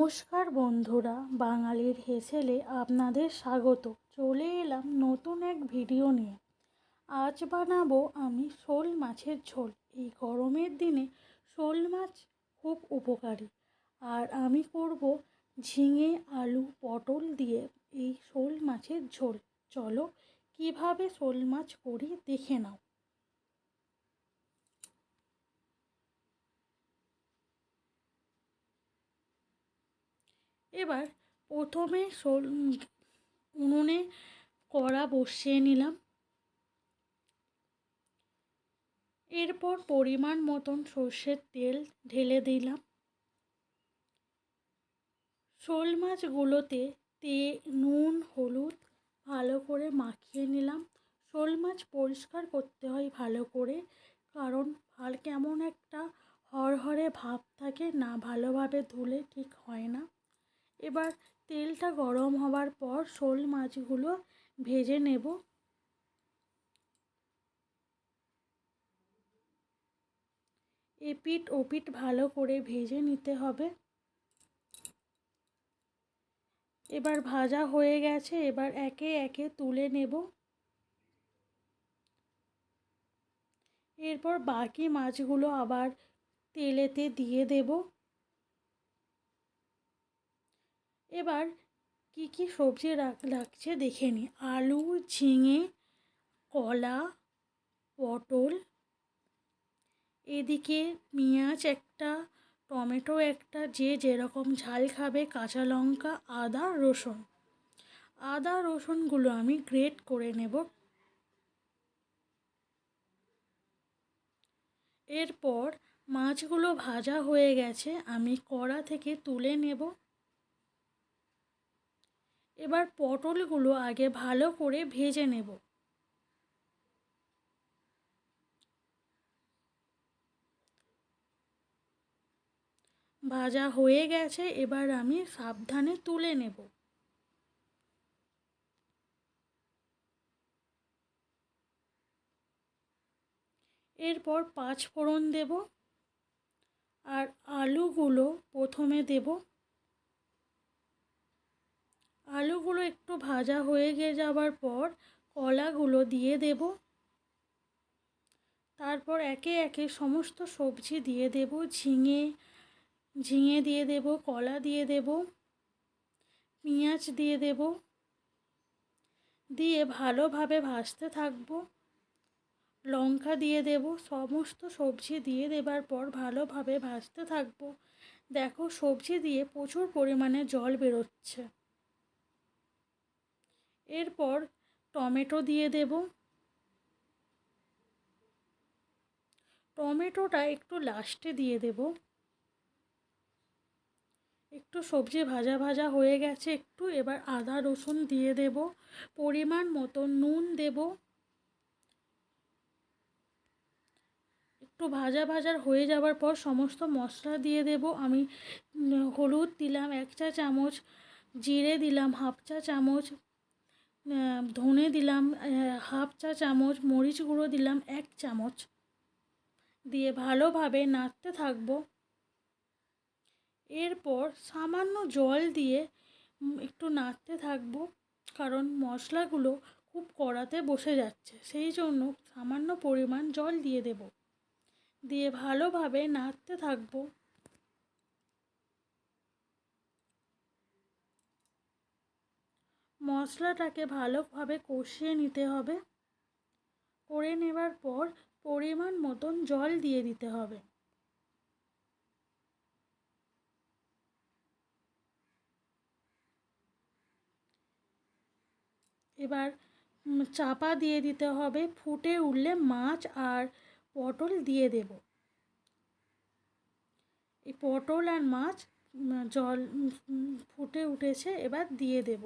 নমস্কার বন্ধুরা, বাঙালির হেসেলে আপনাদের স্বাগত। চলে এলাম নতুন এক ভিডিও নিয়ে। আজ বানাবো আমি শোল মাছের ঝোল। এই গরমের দিনে শোল মাছ খুব উপকারী, আর আমি করব ঝিঙে, আলু, পটল দিয়ে এই শোল মাছের ঝোল। চলো কিভাবে শোল মাছ করি দেখে নাও। এবার প্রথমে উনুনে কড়া বসিয়ে নিলাম। এরপর পরিমাণ মতন সর্ষের তেল ঢেলে দিলাম। শোল মাছগুলোতে নুন, হলুদ ভালো করে মাখিয়ে নিলাম। শোল মাছ পরিষ্কার করতে হয় ভালো করে, কারণ কেমন একটা হরহরে ভাব থাকে, না ভালোভাবে ধুলে ঠিক হয় না। এবার তেলটা গরম হবার পর শোল মাছগুলো ভেজে নেব। এপিঠ ওপিঠ ভালো করে ভেজে নিতে হবে। এবার ভাজা হয়ে গেছে, এবার একে একে তুলে নেব। এরপর বাকি মাছগুলো আবার তেলেতে দিয়ে দেব। এবার কি কি সবজি লাগছে দেখে নিই। আলু, ঝিঙে, কলা, পটল, এদিকে পেঁয়াজ একটা, টমেটো একটা, যে যেরকম ঝাল খাবে, কাঁচা লঙ্কা, আদা, রসুন। আদা রসুনগুলো আমি গ্রেট করে নেব। এরপর মাছগুলো ভাজা হয়ে গেছে, আমি কড়া থেকে তুলে নেব। এবার পটলগুলো আগে ভালো করে ভেজে নেব। ভাজা হয়ে গেছে, এবার আমি সাবধানে তুলে নেব। এরপর 5 ফোড়ন দেব, আর আলুগুলো প্রথমে দেব। আলুগুলো একটু ভাজা হয়ে যাওয়ার পর কলাগুলো দিয়ে দেব। তারপর একে একে সমস্ত সবজি দিয়ে দেব। ঝিঙে দিয়ে দেব, কলা দিয়ে দেব, পেঁয়াজ দিয়ে দেব, দিয়ে ভালোভাবে ভাজতে থাকবো। লঙ্কা দিয়ে দেব। সমস্ত সবজি দিয়ে দেবার পর ভালোভাবে ভাজতে থাকবো। দেখো, সবজি দিয়ে প্রচুর পরিমাণে জল বেরোচ্ছে। এরপর টমেটো দিয়ে দেব। টমেটোটা একটু লাস্টে দিয়ে দেব। একটু সবজি ভাজা ভাজা হয়ে গেছে একটু, এবার আদা রসুন দিয়ে দেব। পরিমাণ মতো নুন দেব। একটু ভাজা হয়ে যাওয়ার পর সমস্ত মশলা দিয়ে দেব। আমি হলুদ দিলাম 1 চা চামচ, জিরে দিলাম 1/2 চা চামচ, ধনে দিলাম 1/2 চা চামচ, মরিচ গুঁড়ো দিলাম 1 চামচ, দিয়ে ভালোভাবে নাড়তে থাকবো। এরপর সামান্য জল দিয়ে একটু নাড়তে থাকবো, কারণ মশলাগুলো খুব কড়াতে বসে যাচ্ছে, সেই জন্য সামান্য পরিমাণ জল দিয়ে দেব। দিয়ে ভালোভাবে নাড়তে থাকবো। মশলাটাকে ভালোভাবে কষিয়ে নিতে হবে। করে নেবার পর পরিমাণ মতন জল দিয়ে দিতে হবে। এবার চাপা দিয়ে দিতে হবে। ফুটে উঠলে মাছ আর পটল দিয়ে দেব। এই পটল আর মাছ জল ফুটে উঠেছে, এবার দিয়ে দেব।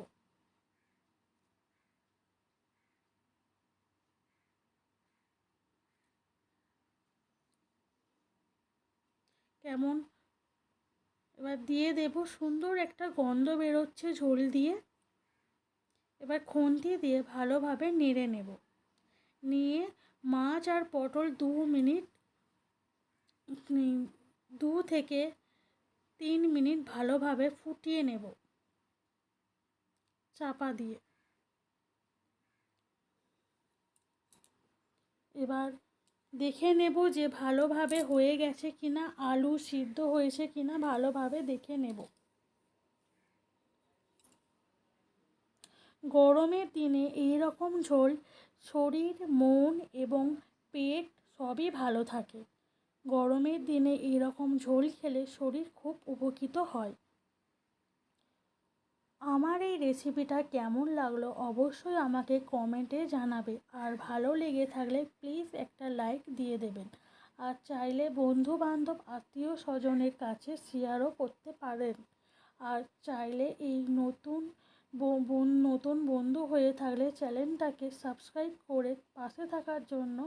কেমন এবার দিয়ে দেব। সুন্দর একটা গন্ধ বেরোচ্ছে ঝোল দিয়ে। এবার খুন্তি দিয়ে ভালোভাবে নেড়ে নেব। নিয়ে মাছ আর পটল 2 মিনিট 2 থেকে 3 মিনিট ভালোভাবে ফুটিয়ে নেব চাপা দিয়ে। এবার দেখে নেব যে ভালোভাবে হয়ে গেছে কিনা, আলু সিদ্ধ হয়েছে কিনা ভালোভাবে দেখে নেব। গরমের দিনে এই রকম ঝোল শরীর, মন এবং পেট সবই ভালো থাকে। গরমের দিনে এই রকম ঝোল খেলে শরীর খুব উপকৃত হয়। আমার এই রেসিপিটা কেমন লাগলো অবশ্যই আমাকে কমেন্টে জানাবে। আর ভালো লেগে থাকলে প্লিজ একটা লাইক দিয়ে দেবেন। আর চাইলে বন্ধু বান্ধব আত্মীয় স্বজনের কাছে শেয়ারও করতে পারেন। আর চাইলে এই নতুন নতুন বন্ধু হয়ে থাকলে চ্যানেলটাকে সাবস্ক্রাইব করে পাশে থাকার জন্য